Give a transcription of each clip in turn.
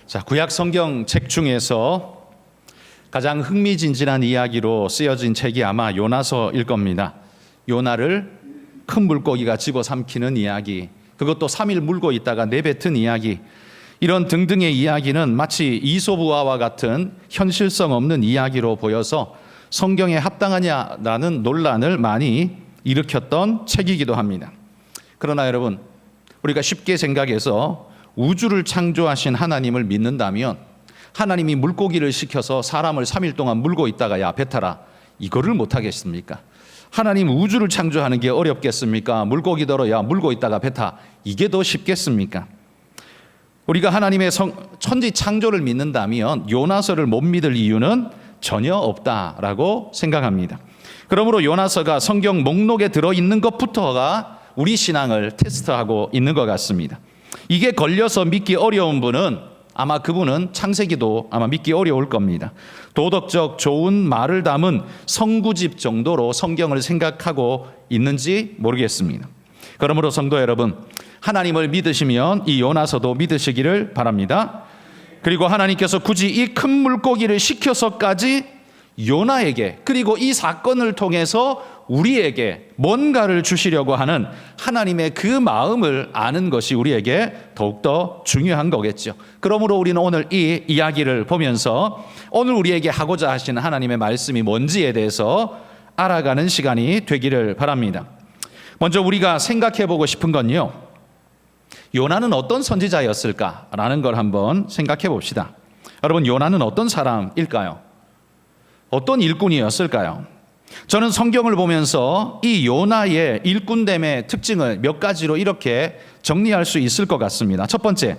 자, 구약 성경 책 중에서 가장 흥미진진한 이야기로 쓰여진 책이 아마 요나서일 겁니다. 요나를 큰 물고기가 집어삼키는 이야기, 그것도 3일 물고 있다가 내뱉은 이야기, 이런 등등의 이야기는 마치 이솝우화와 같은 현실성 없는 이야기로 보여서 성경에 합당하냐라는 논란을 많이 일으켰던 책이기도 합니다. 그러나 여러분, 우리가 쉽게 생각해서 우주를 창조하신 하나님을 믿는다면 하나님이 물고기를 시켜서 사람을 3일 동안 물고 있다가 야 뱉어라, 이거를 못하겠습니까? 하나님 우주를 창조하는 게 어렵겠습니까? 물고기더러 야 물고 있다가 뱉어, 이게 더 쉽겠습니까? 우리가 하나님의 천지 창조를 믿는다면 요나서를 못 믿을 이유는 전혀 없다라고 생각합니다. 그러므로 요나서가 성경 목록에 들어있는 것부터가 우리 신앙을 테스트하고 있는 것 같습니다. 이게 걸려서 믿기 어려운 분은 아마 그분은 창세기도 아마 믿기 어려울 겁니다. 도덕적 좋은 말을 담은 성구집 정도로 성경을 생각하고 있는지 모르겠습니다. 그러므로 성도 여러분, 하나님을 믿으시면 이 요나서도 믿으시기를 바랍니다. 그리고 하나님께서 굳이 이 큰 물고기를 시켜서까지 요나에게, 그리고 이 사건을 통해서 우리에게 뭔가를 주시려고 하는 하나님의 그 마음을 아는 것이 우리에게 더욱더 중요한 거겠죠. 그러므로 우리는 오늘 이 이야기를 보면서 오늘 우리에게 하고자 하시는 하나님의 말씀이 뭔지에 대해서 알아가는 시간이 되기를 바랍니다. 먼저 우리가 생각해 보고 싶은 건요, 요나는 어떤 선지자였을까라는 걸 한번 생각해 봅시다. 여러분, 요나는 어떤 사람일까요? 어떤 일꾼이었을까요? 저는 성경을 보면서 이 요나의 일꾼됨의 특징을 몇 가지로 이렇게 정리할 수 있을 것 같습니다. 첫 번째,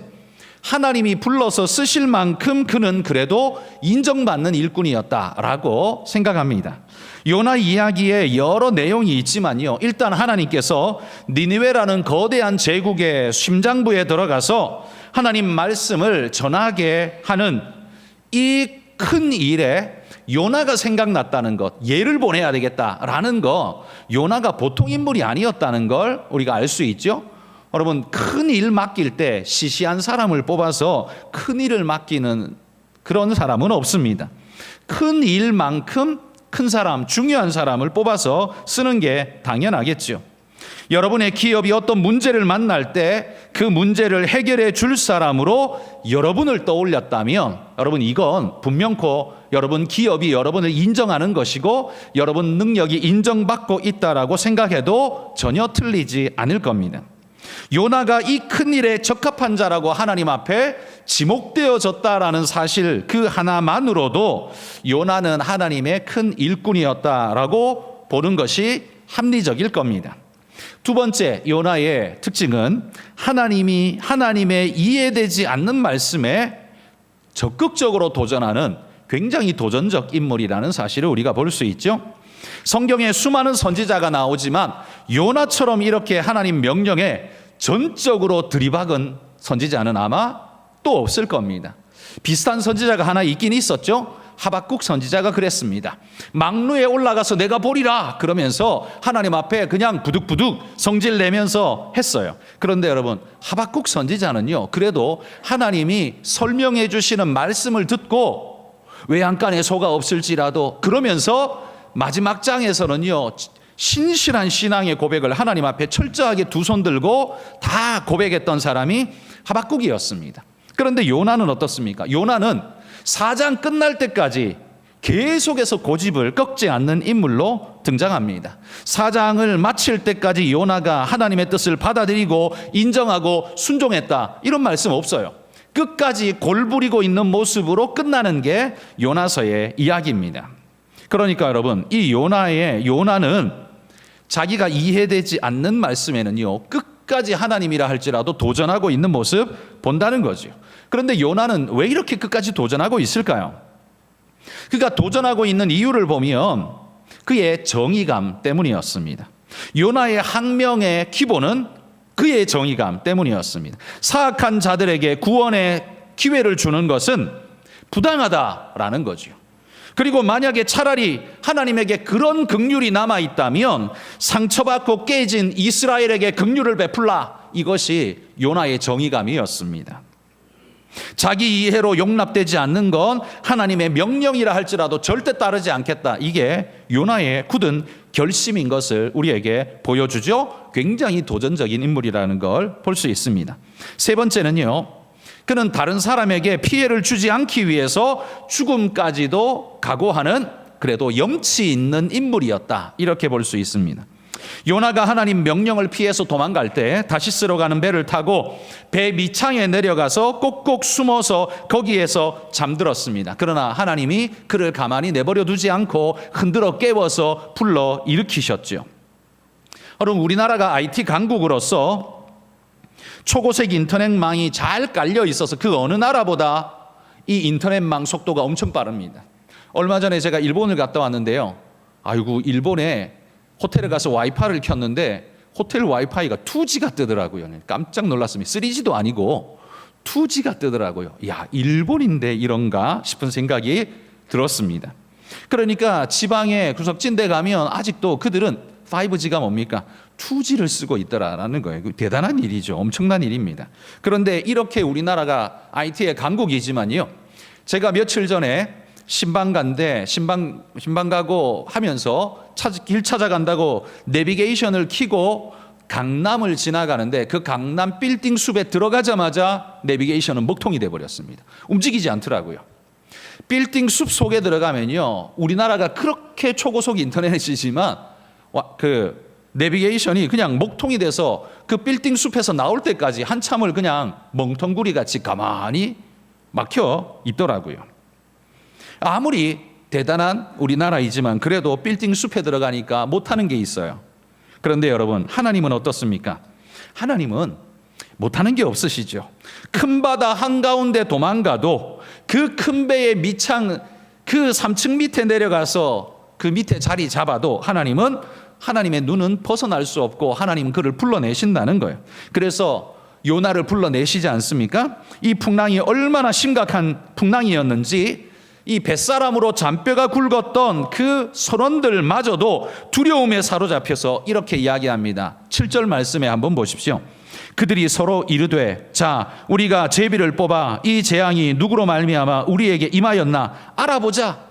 하나님이 불러서 쓰실 만큼 그는 그래도 인정받는 일꾼이었다라고 생각합니다. 요나 이야기에 여러 내용이 있지만요, 일단 하나님께서 니느웨라는 거대한 제국의 심장부에 들어가서 하나님 말씀을 전하게 하는 이 큰 일에 요나가 생각났다는 것, 얘를 보내야 되겠다라는 거, 요나가 보통 인물이 아니었다는 걸 우리가 알 수 있죠. 여러분, 큰 일 맡길 때 시시한 사람을 뽑아서 큰 일을 맡기는 그런 사람은 없습니다. 큰 일만큼 큰 사람, 중요한 사람을 뽑아서 쓰는 게 당연하겠죠. 여러분의 기업이 어떤 문제를 만날 때 그 문제를 해결해 줄 사람으로 여러분을 떠올렸다면 여러분, 이건 분명코 여러분 기업이 여러분을 인정하는 것이고 여러분 능력이 인정받고 있다라고 생각해도 전혀 틀리지 않을 겁니다. 요나가 이 큰일에 적합한 자라고 하나님 앞에 지목되어졌다라는 사실 그 하나만으로도 요나는 하나님의 큰 일꾼이었다라고 보는 것이 합리적일 겁니다. 두 번째, 요나의 특징은 하나님의 이해되지 않는 말씀에 적극적으로 도전하는 굉장히 도전적 인물이라는 사실을 우리가 볼 수 있죠. 성경에 수많은 선지자가 나오지만 요나처럼 이렇게 하나님 명령에 전적으로 들이박은 선지자는 아마 또 없을 겁니다. 비슷한 선지자가 하나 있긴 있었죠. 하박국 선지자가 그랬습니다. 망루에 올라가서 내가 보리라 그러면서 하나님 앞에 그냥 부득부득 성질 내면서 했어요. 그런데 여러분, 하박국 선지자는요, 그래도 하나님이 설명해 주시는 말씀을 듣고 외양간에 소가 없을지라도 그러면서 마지막 장에서는요, 신실한 신앙의 고백을 하나님 앞에 철저하게 두 손 들고 다 고백했던 사람이 하박국이었습니다. 그런데 요나는 어떻습니까? 요나는 4장 끝날 때까지 계속해서 고집을 꺾지 않는 인물로 등장합니다. 4장을 마칠 때까지 요나가 하나님의 뜻을 받아들이고 인정하고 순종했다, 이런 말씀 없어요. 끝까지 골부리고 있는 모습으로 끝나는 게 요나서의 이야기입니다. 그러니까 여러분, 이 요나는 자기가 이해되지 않는 말씀에는요, 끝까지 하나님이라 할지라도 도전하고 있는 모습 본다는 거죠. 그런데 요나는 왜 이렇게 끝까지 도전하고 있을까요? 그가 도전하고 있는 이유를 보면 그의 정의감 때문이었습니다. 요나의 항명의 기본은 그의 정의감 때문이었습니다. 사악한 자들에게 구원의 기회를 주는 것은 부당하다라는 거죠. 그리고 만약에 차라리 하나님에게 그런 긍휼이 남아있다면 상처받고 깨진 이스라엘에게 긍휼을 베풀라, 이것이 요나의 정의감이었습니다. 자기 이해로 용납되지 않는 건 하나님의 명령이라 할지라도 절대 따르지 않겠다. 이게 요나의 굳은 결심인 것을 우리에게 보여주죠. 굉장히 도전적인 인물이라는 걸 볼 수 있습니다. 세 번째는요, 그는 다른 사람에게 피해를 주지 않기 위해서 죽음까지도 각오하는 그래도 염치 있는 인물이었다. 이렇게 볼 수 있습니다. 요나가 하나님 명령을 피해서 도망갈 때 다시스로 가는 배를 타고 배 밑창에 내려가서 꼭꼭 숨어서 거기에서 잠들었습니다. 그러나 하나님이 그를 가만히 내버려 두지 않고 흔들어 깨워서 불러 일으키셨죠. 여러분, 우리나라가 IT 강국으로서 초고속 인터넷망이 잘 깔려 있어서 그 어느 나라보다 이 인터넷망 속도가 엄청 빠릅니다. 얼마 전에 제가 일본을 갔다 왔는데요. 아이고, 일본에 호텔에 가서 와이파이를 켰는데 호텔 와이파이가 2G가 뜨더라고요. 깜짝 놀랐습니다. 3G도 아니고 2G가 뜨더라고요. 야, 일본인데 이런가 싶은 생각이 들었습니다. 그러니까 지방에 구석진데 가면 아직도 그들은 5G가 뭡니까? 2G를 쓰고 있더라라는 거예요. 대단한 일이죠. 엄청난 일입니다. 그런데 이렇게 우리나라가 IT의 강국이지만요. 제가 며칠 전에 신방가인데 신방 가고 하면서 길 찾아간다고 내비게이션을 켜고 강남을 지나가는데 그 강남 빌딩 숲에 들어가자마자 내비게이션은 먹통이 돼버렸습니다. 움직이지 않더라고요. 빌딩 숲 속에 들어가면요, 우리나라가 그렇게 초고속 인터넷이지만 그 내비게이션이 그냥 먹통이 돼서 그 빌딩 숲에서 나올 때까지 한참을 그냥 멍텅구리 같이 가만히 막혀 있더라고요. 아무리 대단한 우리나라이지만 그래도 빌딩 숲에 들어가니까 못하는 게 있어요. 그런데 여러분, 하나님은 어떻습니까? 하나님은 못하는 게 없으시죠. 큰 바다 한가운데 도망가도 그 큰 배의 밑창 그 3층 밑에 내려가서 그 밑에 자리 잡아도 하나님은 하나님의 눈은 벗어날 수 없고 하나님은 그를 불러내신다는 거예요. 그래서 요나를 불러내시지 않습니까? 이 풍랑이 얼마나 심각한 풍랑이었는지 이 뱃사람으로 잔뼈가 굵었던 그 선원들마저도 두려움에 사로잡혀서 이렇게 이야기합니다. 7절 말씀에 한번 보십시오. 그들이 서로 이르되, 자, 우리가 제비를 뽑아 이 재앙이 누구로 말미암아 우리에게 임하였나 알아보자.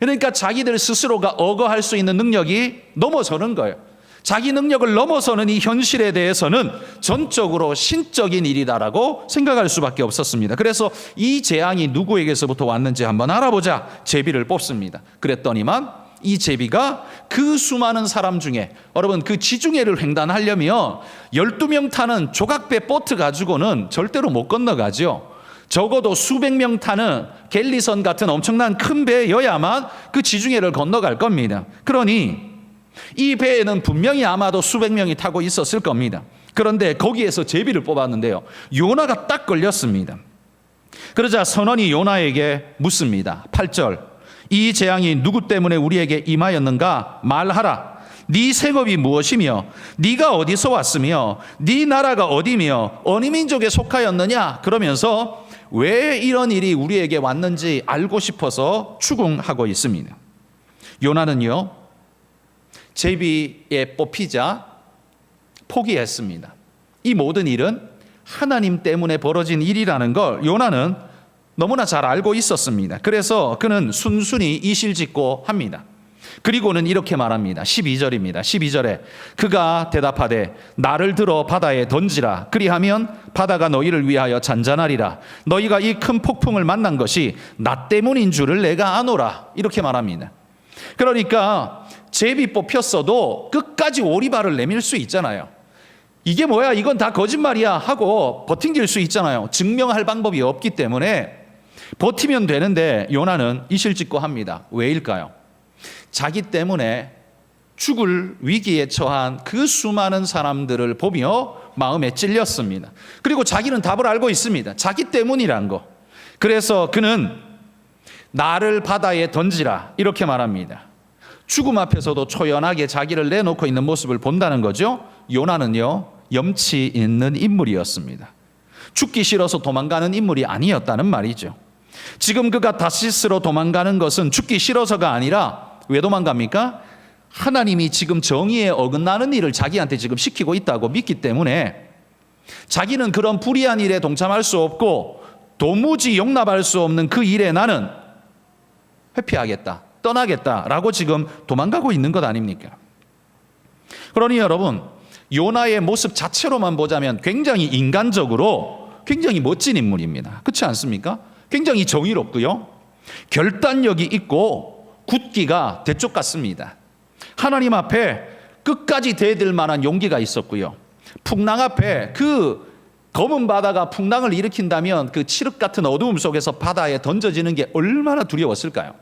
그러니까 자기들 스스로가 억어할 수 있는 능력이 넘어서는 거예요. 자기 능력을 넘어서는 이 현실에 대해서는 전적으로 신적인 일이다라고 생각할 수밖에 없었습니다. 그래서 이 재앙이 누구에게서부터 왔는지 한번 알아보자. 제비를 뽑습니다. 그랬더니만 이 제비가 그 수많은 사람 중에, 여러분, 그 지중해를 횡단하려면 12명 타는 조각배 보트 가지고는 절대로 못 건너가죠. 적어도 수백 명 타는 갤리선 같은 엄청난 큰 배여야만 그 지중해를 건너갈 겁니다. 그러니 이 배에는 분명히 아마도 수백 명이 타고 있었을 겁니다. 그런데 거기에서 제비를 뽑았는데요, 요나가 딱 걸렸습니다. 그러자 선원이 요나에게 묻습니다. 8절, 이 재앙이 누구 때문에 우리에게 임하였는가 말하라. 네 생업이 무엇이며 네가 어디서 왔으며 네 나라가 어디며 어느 민족에 속하였느냐. 그러면서 왜 이런 일이 우리에게 왔는지 알고 싶어서 추궁하고 있습니다. 요나는요, 제비에 뽑히자 포기했습니다. 이 모든 일은 하나님 때문에 벌어진 일이라는 걸 요나는 너무나 잘 알고 있었습니다. 그래서 그는 순순히 이실직고 합니다. 그리고는 이렇게 말합니다. 12절입니다. 12절에 그가 대답하되 나를 들어 바다에 던지라. 그리하면 바다가 너희를 위하여 잔잔하리라. 너희가 이 큰 폭풍을 만난 것이 나 때문인 줄을 내가 아노라. 이렇게 말합니다. 그러니까 제비 뽑혔어도 끝까지 오리발을 내밀 수 있잖아요. 이게 뭐야, 이건 다 거짓말이야 하고 버팅길 수 있잖아요. 증명할 방법이 없기 때문에 버티면 되는데 요나는 이실직고 합니다. 왜일까요? 자기 때문에 죽을 위기에 처한 그 수많은 사람들을 보며 마음에 찔렸습니다. 그리고 자기는 답을 알고 있습니다. 자기 때문이란 거. 그래서 그는 나를 바다에 던지라 이렇게 말합니다. 죽음 앞에서도 초연하게 자기를 내놓고 있는 모습을 본다는 거죠. 요나는요, 염치 있는 인물이었습니다. 죽기 싫어서 도망가는 인물이 아니었다는 말이죠. 지금 그가 다시스로 도망가는 것은 죽기 싫어서가 아니라 왜 도망갑니까? 하나님이 지금 정의에 어긋나는 일을 자기한테 지금 시키고 있다고 믿기 때문에 자기는 그런 불의한 일에 동참할 수 없고 도무지 용납할 수 없는 그 일에 나는 회피하겠다, 떠나겠다라고 지금 도망가고 있는 것 아닙니까? 그러니 여러분, 요나의 모습 자체로만 보자면 굉장히 인간적으로 굉장히 멋진 인물입니다. 그렇지 않습니까? 굉장히 정의롭고요, 결단력이 있고 굳기가 대쪽 같습니다. 하나님 앞에 끝까지 대들 만한 용기가 있었고요, 풍랑 앞에 그 검은 바다가 풍랑을 일으킨다면 그 칠흑 같은 어두움 속에서 바다에 던져지는 게 얼마나 두려웠을까요?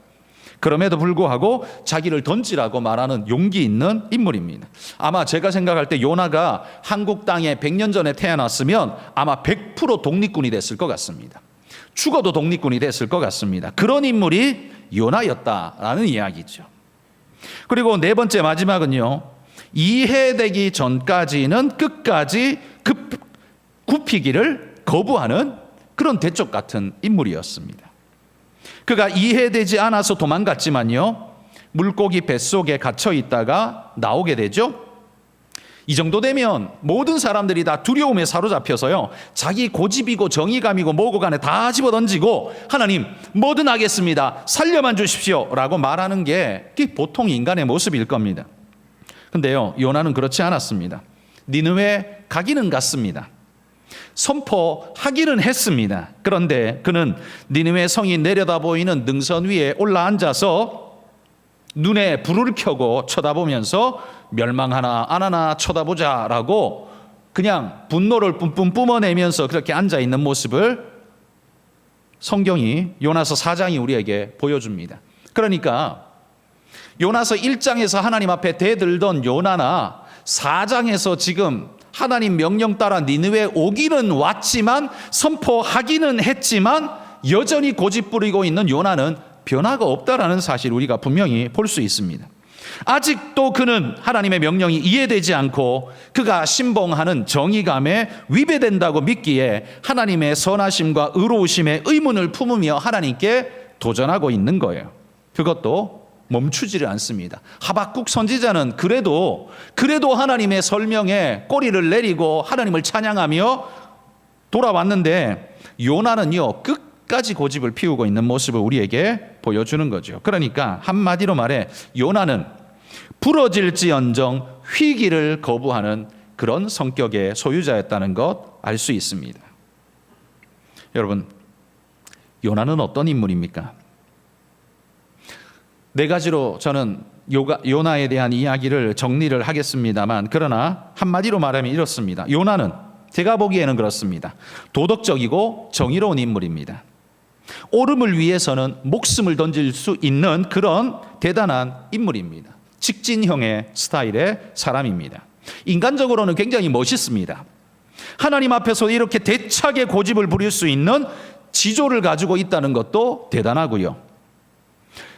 그럼에도 불구하고 자기를 던지라고 말하는 용기 있는 인물입니다. 아마 제가 생각할 때 요나가 한국 땅에 100년 전에 태어났으면 아마 100% 독립군이 됐을 것 같습니다. 죽어도 독립군이 됐을 것 같습니다. 그런 인물이 요나였다라는 이야기죠. 그리고 네 번째, 마지막은요, 이해되기 전까지는 끝까지 굽히기를 거부하는 그런 대쪽 같은 인물이었습니다. 그가 이해되지 않아서 도망갔지만요, 물고기 뱃속에 갇혀 있다가 나오게 되죠. 이 정도 되면 모든 사람들이 다 두려움에 사로잡혀서요, 자기 고집이고 정의감이고 뭐고 간에 다 집어던지고 하나님 뭐든 하겠습니다, 살려만 주십시오 라고 말하는 게 보통 인간의 모습일 겁니다. 근데요, 요나는 그렇지 않았습니다. 니느웨 가기는 갔습니다. 선포하기는 했습니다. 그런데 그는 니느웨 성이 내려다 보이는 능선 위에 올라앉아서 눈에 불을 켜고 쳐다보면서 멸망하나 안 하나 쳐다보자라고 그냥 분노를 뿜뿜 뿜어내면서 그렇게 앉아있는 모습을 성경이, 요나서 4장이 우리에게 보여줍니다. 그러니까 요나서 1장에서 하나님 앞에 대들던 요나나 4장에서 지금 하나님 명령 따라 니느웨 오기는 왔지만, 선포하기는 했지만 여전히 고집 부리고 있는 요나는 변화가 없다라는 사실 우리가 분명히 볼 수 있습니다. 아직도 그는 하나님의 명령이 이해되지 않고 그가 신봉하는 정의감에 위배된다고 믿기에 하나님의 선하심과 의로우심에 의문을 품으며 하나님께 도전하고 있는 거예요. 그것도 멈추지를 않습니다. 하박국 선지자는 그래도 하나님의 설명에 꼬리를 내리고 하나님을 찬양하며 돌아왔는데, 요나는요 끝까지 고집을 피우고 있는 모습을 우리에게 보여주는 거죠. 그러니까 한마디로 말해 요나는 부러질지언정 휘기를 거부하는 그런 성격의 소유자였다는 것 알 수 있습니다. 여러분, 요나는 어떤 인물입니까? 네 가지로 저는 요나에 대한 이야기를 정리를 하겠습니다만, 그러나 한마디로 말하면 이렇습니다. 요나는 제가 보기에는 그렇습니다. 도덕적이고 정의로운 인물입니다. 옳음을 위해서는 목숨을 던질 수 있는 그런 대단한 인물입니다. 직진형의 스타일의 사람입니다. 인간적으로는 굉장히 멋있습니다. 하나님 앞에서 이렇게 대차게 고집을 부릴 수 있는 지조를 가지고 있다는 것도 대단하고요,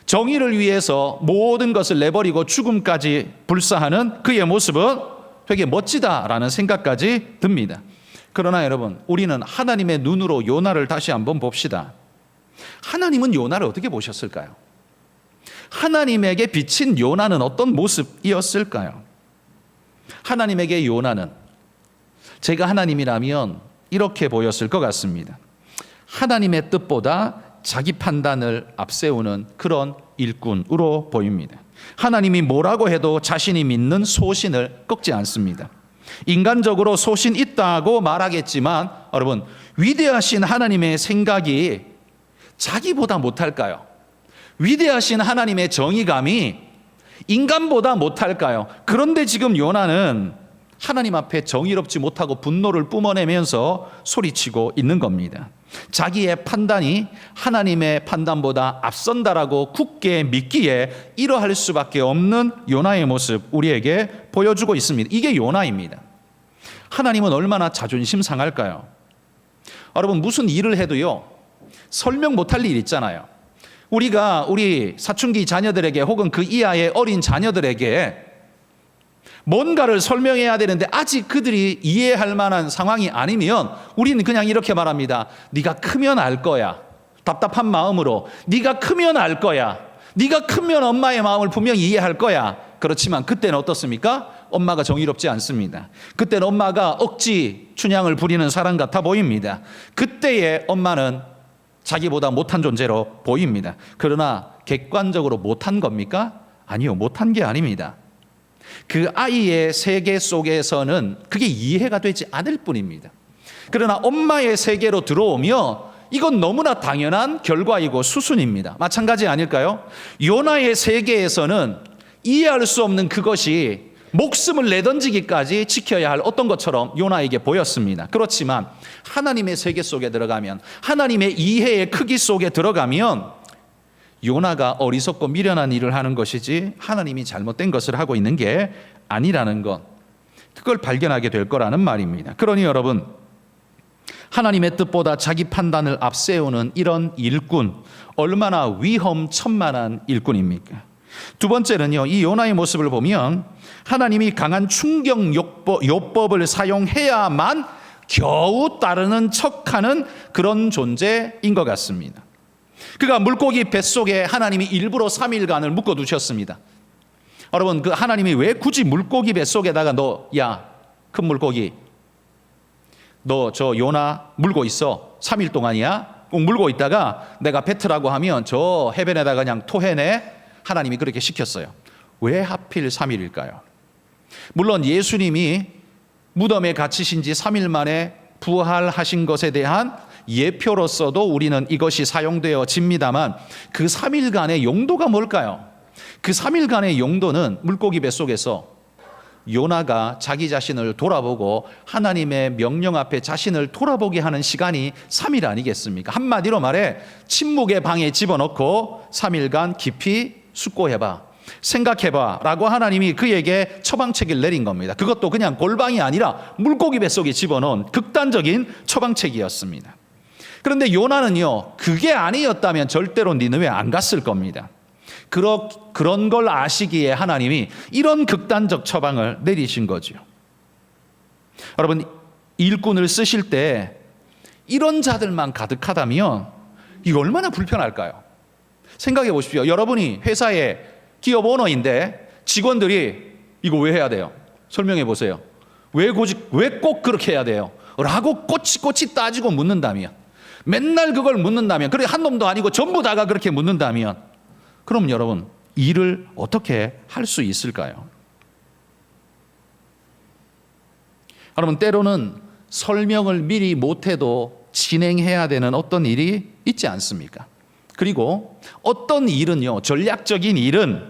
정의를 위해서 모든 것을 내버리고 죽음까지 불사하는 그의 모습은 되게 멋지다라는 생각까지 듭니다. 그러나 여러분, 우리는 하나님의 눈으로 요나를 다시 한번 봅시다. 하나님은 요나를 어떻게 보셨을까요? 하나님에게 비친 요나는 어떤 모습이었을까요? 하나님에게 요나는, 제가 하나님이라면 이렇게 보였을 것 같습니다. 하나님의 뜻보다 자기 판단을 앞세우는 그런 일꾼으로 보입니다. 하나님이 뭐라고 해도 자신이 믿는 소신을 꺾지 않습니다. 인간적으로 소신 있다고 말하겠지만, 여러분, 위대하신 하나님의 생각이 자기보다 못할까요? 위대하신 하나님의 정의감이 인간보다 못할까요? 그런데 지금 요나는 하나님 앞에 정의롭지 못하고 분노를 뿜어내면서 소리치고 있는 겁니다. 자기의 판단이 하나님의 판단보다 앞선다라고 굳게 믿기에 이러할 수밖에 없는 요나의 모습 우리에게 보여주고 있습니다. 이게 요나입니다. 하나님은 얼마나 자존심 상할까요? 여러분, 무슨 일을 해도요 설명 못할 일 있잖아요. 우리가 우리 사춘기 자녀들에게 혹은 그 이하의 어린 자녀들에게 뭔가를 설명해야 되는데 아직 그들이 이해할 만한 상황이 아니면 우리는 그냥 이렇게 말합니다. 네가 크면 알 거야. 답답한 마음으로 네가 크면 알 거야. 네가 크면 엄마의 마음을 분명히 이해할 거야. 그렇지만 그때는 어떻습니까? 엄마가 정의롭지 않습니다. 그때는 엄마가 억지 춘향을 부리는 사람 같아 보입니다. 그때의 엄마는 자기보다 못한 존재로 보입니다. 그러나 객관적으로 못한 겁니까? 아니요, 못한 게 아닙니다. 그 아이의 세계 속에서는 그게 이해가 되지 않을 뿐입니다. 그러나 엄마의 세계로 들어오면 이건 너무나 당연한 결과이고 수순입니다. 마찬가지 아닐까요? 요나의 세계에서는 이해할 수 없는 그것이 목숨을 내던지기까지 지켜야 할 어떤 것처럼 요나에게 보였습니다. 그렇지만 하나님의 세계 속에 들어가면, 하나님의 이해의 크기 속에 들어가면 요나가 어리석고 미련한 일을 하는 것이지 하나님이 잘못된 것을 하고 있는 게 아니라는 것, 그걸 발견하게 될 거라는 말입니다. 그러니 여러분, 하나님의 뜻보다 자기 판단을 앞세우는 이런 일꾼, 얼마나 위험천만한 일꾼입니까? 두 번째는요, 이 요나의 모습을 보면 하나님이 강한 충격 요법을 사용해야만 겨우 따르는 척하는 그런 존재인 것 같습니다. 그가 물고기 뱃속에 하나님이 일부러 3일간을 묶어두셨습니다. 여러분, 그 하나님이 왜 굳이 물고기 뱃속에다가 큰 물고기, 너 저 요나 물고 있어. 3일 동안이야. 꼭 물고 있다가 내가 뱉으라고 하면 저 해변에다가 그냥 토해내. 하나님이 그렇게 시켰어요. 왜 하필 3일일까요? 물론 예수님이 무덤에 갇히신 지 3일 만에 부활하신 것에 대한 예표로서도 우리는 이것이 사용되어집니다만 그 3일간의 용도가 뭘까요? 그 3일간의 용도는 물고기 뱃속에서 요나가 자기 자신을 돌아보고 하나님의 명령 앞에 자신을 돌아보게 하는 시간이 3일 아니겠습니까? 한마디로 말해 침묵의 방에 집어넣고 3일간 깊이 숙고해봐, 생각해봐 라고 하나님이 그에게 처방책을 내린 겁니다. 그것도 그냥 골방이 아니라 물고기 뱃속에 집어넣은 극단적인 처방책이었습니다. 그런데 요나는요, 그게 아니었다면 절대로 니느웨 안 갔을 겁니다. 그런 걸 아시기에 하나님이 이런 극단적 처방을 내리신 거죠. 여러분, 일꾼을 쓰실 때 이런 자들만 가득하다면 이거 얼마나 불편할까요? 생각해 보십시오. 여러분이 회사의 기업 오너인데 직원들이 이거 왜 해야 돼요? 설명해 보세요. 왜 꼭 그렇게 해야 돼요? 라고 꼬치꼬치 따지고 묻는다면, 맨날 그걸 묻는다면, 그래 한 놈도 아니고 전부 다가 그렇게 묻는다면, 그럼 여러분 일을 어떻게 할 수 있을까요? 여러분, 때로는 설명을 미리 못해도 진행해야 되는 어떤 일이 있지 않습니까? 그리고 어떤 일은요, 전략적인 일은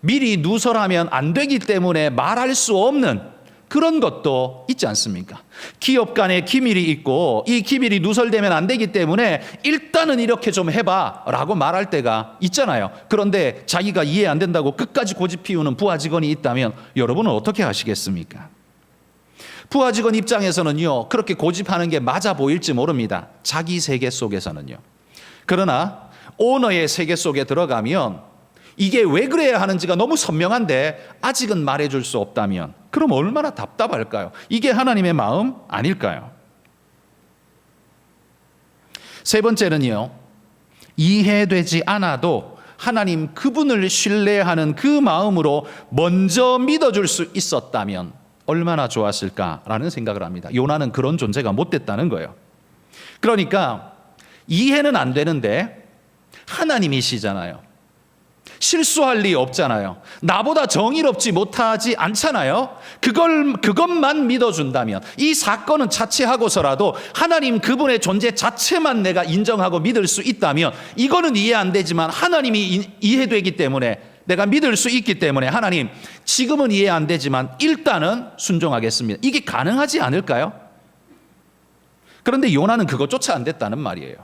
미리 누설하면 안 되기 때문에 말할 수 없는 그런 것도 있지 않습니까? 기업 간에 기밀이 있고 이 기밀이 누설되면 안 되기 때문에 일단은 이렇게 좀 해봐 라고 말할 때가 있잖아요. 그런데 자기가 이해 안 된다고 끝까지 고집 피우는 부하 직원이 있다면 여러분은 어떻게 하시겠습니까? 부하 직원 입장에서는요, 그렇게 고집하는 게 맞아 보일지 모릅니다. 자기 세계 속에서는요. 그러나 오너의 세계 속에 들어가면 이게 왜 그래야 하는지가 너무 선명한데 아직은 말해줄 수 없다면 그럼 얼마나 답답할까요? 이게 하나님의 마음 아닐까요? 세 번째는요, 이해되지 않아도 하나님 그분을 신뢰하는 그 마음으로 먼저 믿어줄 수 있었다면 얼마나 좋았을까라는 생각을 합니다. 요나는 그런 존재가 못 됐다는 거예요. 그러니까 이해는 안 되는데 하나님이시잖아요. 실수할 리 없잖아요. 나보다 정의롭지 못하지 않잖아요. 그것만 믿어준다면, 이 사건은 자체하고서라도 하나님 그분의 존재 자체만 내가 인정하고 믿을 수 있다면, 이거는 이해 안 되지만 하나님이 이해되기 때문에 내가 믿을 수 있기 때문에 하나님 지금은 이해 안 되지만 일단은 순종하겠습니다. 이게 가능하지 않을까요? 그런데 요나는 그것조차 안 됐다는 말이에요.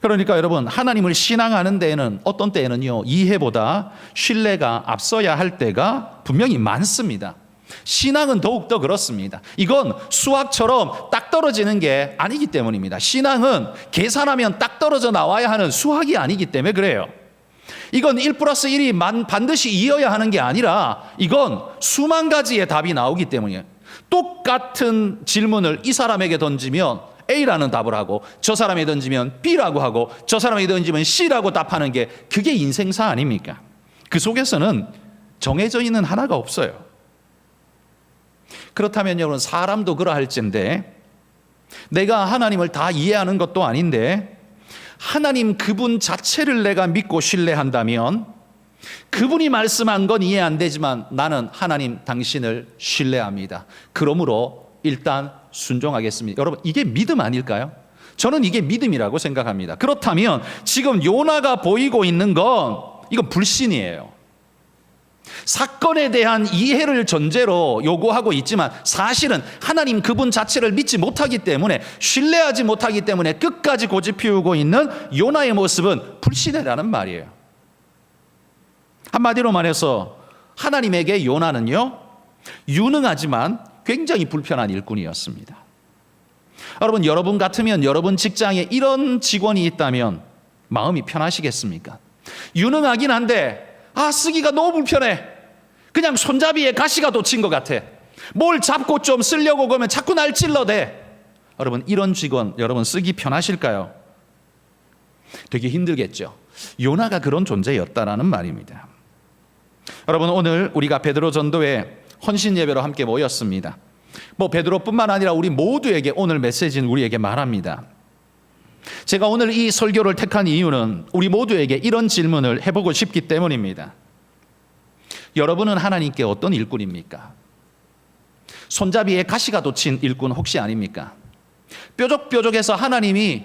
그러니까 여러분, 하나님을 신앙하는 데에는 어떤 때에는요, 이해보다 신뢰가 앞서야 할 때가 분명히 많습니다. 신앙은 더욱더 그렇습니다. 이건 수학처럼 딱 떨어지는 게 아니기 때문입니다. 신앙은 계산하면 딱 떨어져 나와야 하는 수학이 아니기 때문에 그래요. 이건 1+1이 반드시 이어야 하는 게 아니라 이건 수만 가지의 답이 나오기 때문이에요. 똑같은 질문을 이 사람에게 던지면 A라는 답을 하고 저 사람이 던지면 B라고 하고 저 사람이 던지면 C라고 답하는 게 그게 인생사 아닙니까? 그 속에서는 정해져 있는 하나가 없어요. 그렇다면 여러분, 사람도 그러할진데 내가 하나님을 다 이해하는 것도 아닌데 하나님 그분 자체를 내가 믿고 신뢰한다면 그분이 말씀한 건 이해 안 되지만 나는 하나님 당신을 신뢰합니다. 그러므로 일단 순종하겠습니다. 여러분, 이게 믿음 아닐까요? 저는 이게 믿음이라고 생각합니다. 그렇다면 지금 요나가 보이고 있는 건 이건 불신이에요. 사건에 대한 이해를 전제로 요구하고 있지만 사실은 하나님 그분 자체를 믿지 못하기 때문에, 신뢰하지 못하기 때문에 끝까지 고집 피우고 있는 요나의 모습은 불신이라는 말이에요. 한마디로 말해서 하나님에게 요나는요, 유능하지만 굉장히 불편한 일꾼이었습니다. 여러분, 여러분 같으면 여러분 직장에 이런 직원이 있다면 마음이 편하시겠습니까? 유능하긴 한데 쓰기가 너무 불편해. 그냥 손잡이에 가시가 돋친 것 같아. 뭘 잡고 좀 쓰려고 그러면 자꾸 날 찔러대. 여러분, 이런 직원 여러분 쓰기 편하실까요? 되게 힘들겠죠. 요나가 그런 존재였다라는 말입니다. 여러분, 오늘 우리가 베드로 전도회 헌신 예배로 함께 모였습니다. 베드로뿐만 아니라 우리 모두에게 오늘 메시지는 우리에게 말합니다. 제가 오늘 이 설교를 택한 이유는 우리 모두에게 이런 질문을 해보고 싶기 때문입니다. 여러분은 하나님께 어떤 일꾼입니까? 손잡이에 가시가 돋친 일꾼 혹시 아닙니까? 뾰족뾰족해서 하나님이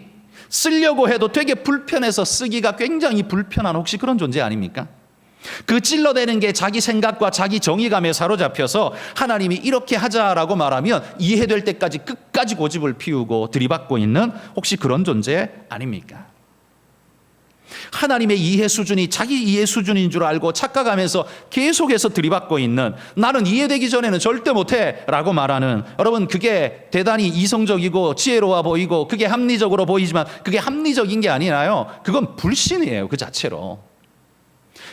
쓰려고 해도 되게 불편해서 쓰기가 굉장히 불편한 혹시 그런 존재 아닙니까? 그 찔러대는 게 자기 생각과 자기 정의감에 사로잡혀서 하나님이 이렇게 하자라고 말하면 이해될 때까지 끝까지 고집을 피우고 들이받고 있는 혹시 그런 존재 아닙니까? 하나님의 이해 수준이 자기 이해 수준인 줄 알고 착각하면서 계속해서 들이받고 있는, 나는 이해되기 전에는 절대 못해 라고 말하는, 여러분, 그게 대단히 이성적이고 지혜로워 보이고 그게 합리적으로 보이지만 그게 합리적인 게 아니라요, 그건 불신이에요. 그 자체로.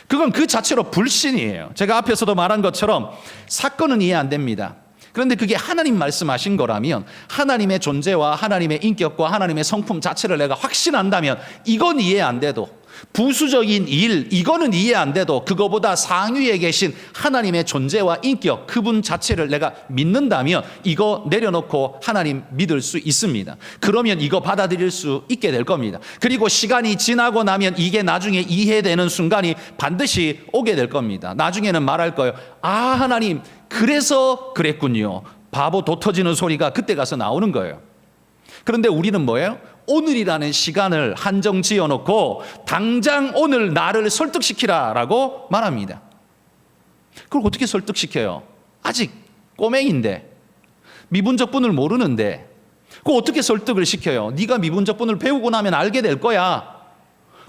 그건 그 자체로 불신이에요. 제가 앞에서도 말한 것처럼 사건은 이해 안 됩니다. 그런데 그게 하나님 말씀하신 거라면, 하나님의 존재와 하나님의 인격과 하나님의 성품 자체를 내가 확신한다면 이건 이해 안 돼도, 부수적인 일 이거는 이해 안 돼도 그거보다 상위에 계신 하나님의 존재와 인격, 그분 자체를 내가 믿는다면 이거 내려놓고 하나님 믿을 수 있습니다. 그러면 이거 받아들일 수 있게 될 겁니다. 그리고 시간이 지나고 나면 이게 나중에 이해되는 순간이 반드시 오게 될 겁니다. 나중에는 말할 거예요. 하나님 그래서 그랬군요. 바보 도 터지는 소리가 그때 가서 나오는 거예요. 그런데 우리는 뭐예요? 오늘이라는 시간을 한정 지어놓고 당장 오늘 나를 설득시키라라고 말합니다. 그걸 어떻게 설득시켜요? 아직 꼬맹인데, 미분적분을 모르는데 그걸 어떻게 설득을 시켜요? 네가 미분적분을 배우고 나면 알게 될 거야.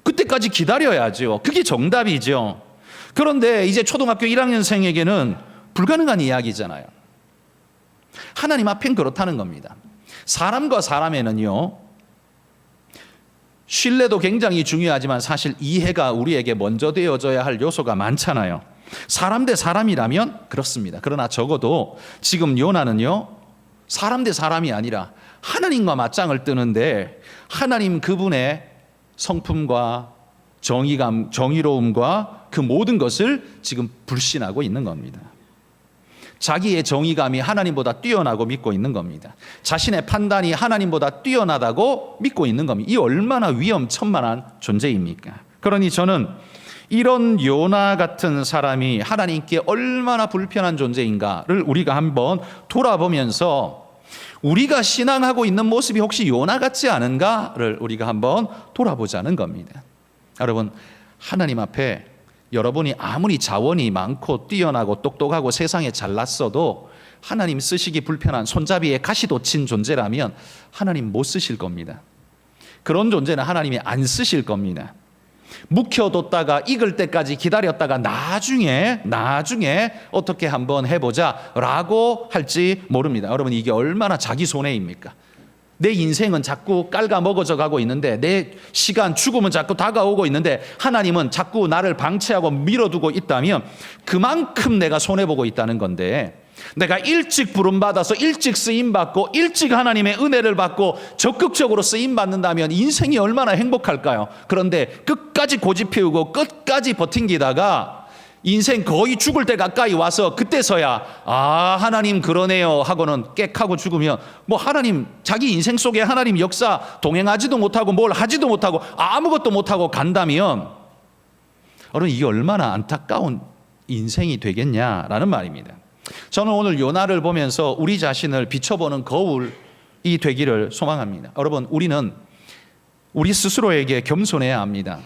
그때까지 기다려야죠. 그게 정답이죠. 그런데 이제 초등학교 1학년생에게는 불가능한 이야기잖아요. 하나님 앞엔 그렇다는 겁니다. 사람과 사람에는요, 신뢰도 굉장히 중요하지만 사실 이해가 우리에게 먼저 되어져야 할 요소가 많잖아요. 사람 대 사람이라면 그렇습니다. 그러나 적어도 지금 요나는요, 사람 대 사람이 아니라 하나님과 맞짱을 뜨는데 하나님 그분의 성품과 정의감, 정의로움과 그 모든 것을 지금 불신하고 있는 겁니다. 자기의 정의감이 하나님보다 뛰어나고 믿고 있는 겁니다. 자신의 판단이 하나님보다 뛰어나다고 믿고 있는 겁니다. 이 얼마나 위험천만한 존재입니까? 그러니 저는 이런 요나 같은 사람이 하나님께 얼마나 불편한 존재인가를 우리가 한번 돌아보면서 우리가 신앙하고 있는 모습이 혹시 요나 같지 않은가를 우리가 한번 돌아보자는 겁니다. 여러분, 하나님 앞에 여러분이 아무리 자원이 많고 뛰어나고 똑똑하고 세상에 잘났어도 하나님 쓰시기 불편한 손잡이에 가시 돋친 존재라면 하나님 못 쓰실 겁니다. 그런 존재는 하나님이 안 쓰실 겁니다. 묵혀뒀다가 익을 때까지 기다렸다가 나중에 어떻게 한번 해보자 라고 할지 모릅니다. 여러분, 이게 얼마나 자기 손해입니까? 내 인생은 자꾸 깔아먹어져 가고 있는데, 내 시간, 죽음은 자꾸 다가오고 있는데 하나님은 자꾸 나를 방치하고 밀어두고 있다면 그만큼 내가 손해보고 있다는 건데, 내가 일찍 부름받아서 일찍 쓰임받고 일찍 하나님의 은혜를 받고 적극적으로 쓰임받는다면 인생이 얼마나 행복할까요? 그런데 끝까지 고집 피우고 끝까지 버팅기다가 인생 거의 죽을 때 가까이 와서 그때서야 아 하나님 그러네요 하고는 깨하고 죽으면 뭐 하나님 자기 인생 속에 하나님 역사 동행하지도 못하고 뭘 하지도 못하고 아무것도 못하고 간다면 여러분 이게 얼마나 안타까운 인생이 되겠냐라는 말입니다. 저는 오늘 요나를 보면서 우리 자신을 비춰보는 거울이 되기를 소망합니다. 여러분 우리는 우리 스스로에게 겸손해야 합니다.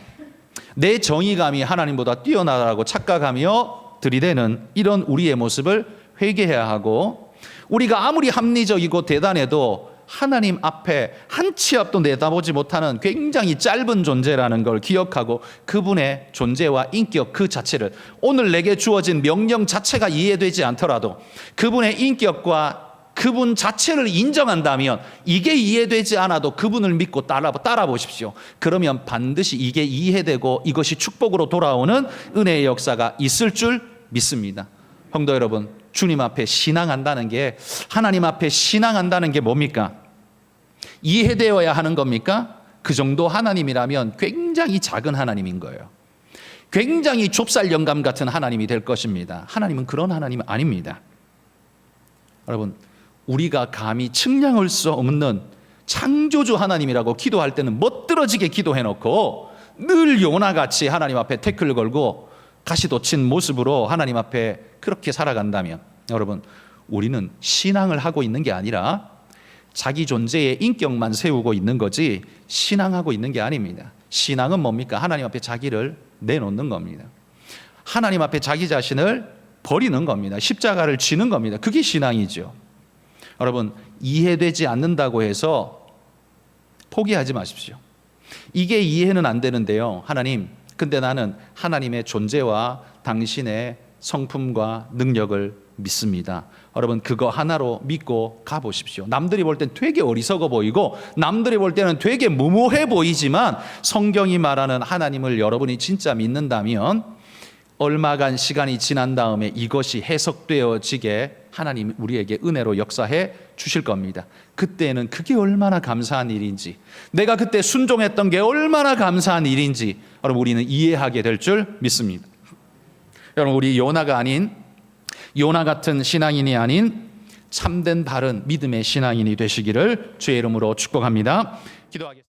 내 정의감이 하나님보다 뛰어나다고 착각하며 들이대는 이런 우리의 모습을 회개해야 하고, 우리가 아무리 합리적이고 대단해도 하나님 앞에 한 치 앞도 내다보지 못하는 굉장히 짧은 존재라는 걸 기억하고 그분의 존재와 인격 그 자체를, 오늘 내게 주어진 명령 자체가 이해되지 않더라도 그분의 인격과 그분 자체를 인정한다면, 이게 이해되지 않아도 그분을 믿고 따라 보십시오. 그러면 반드시 이게 이해되고 이것이 축복으로 돌아오는 은혜의 역사가 있을 줄 믿습니다. 성도 여러분, 주님 앞에 신앙한다는 게, 하나님 앞에 신앙한다는 게 뭡니까? 이해되어야 하는 겁니까? 그 정도 하나님이라면 굉장히 작은 하나님인 거예요. 굉장히 좁쌀 영감 같은 하나님이 될 것입니다. 하나님은 그런 하나님은 아닙니다. 여러분, 우리가 감히 측량할 수 없는 창조주 하나님이라고 기도할 때는 멋들어지게 기도해놓고 늘 요나같이 하나님 앞에 태클을 걸고 가시도 친 모습으로 하나님 앞에 그렇게 살아간다면, 여러분 우리는 신앙을 하고 있는 게 아니라 자기 존재의 인격만 세우고 있는 거지 신앙하고 있는 게 아닙니다. 신앙은 뭡니까? 하나님 앞에 자기를 내놓는 겁니다. 하나님 앞에 자기 자신을 버리는 겁니다. 십자가를 지는 겁니다. 그게 신앙이죠. 여러분, 이해되지 않는다고 해서 포기하지 마십시오. 이게 이해는 안 되는데요, 하나님, 근데 나는 하나님의 존재와 당신의 성품과 능력을 믿습니다. 여러분, 그거 하나로 믿고 가보십시오. 남들이 볼 땐 되게 어리석어 보이고 남들이 볼 때는 되게 무모해 보이지만, 성경이 말하는 하나님을 여러분이 진짜 믿는다면 얼마간 시간이 지난 다음에 이것이 해석되어지게 하나님 우리에게 은혜로 역사해 주실 겁니다. 그때는 그게 얼마나 감사한 일인지, 내가 그때 순종했던 게 얼마나 감사한 일인지 여러분 우리는 이해하게 될 줄 믿습니다. 여러분, 우리 요나가 아닌, 요나 같은 신앙인이 아닌 참된 바른 믿음의 신앙인이 되시기를 주의 이름으로 축복합니다. 기도하겠습니다.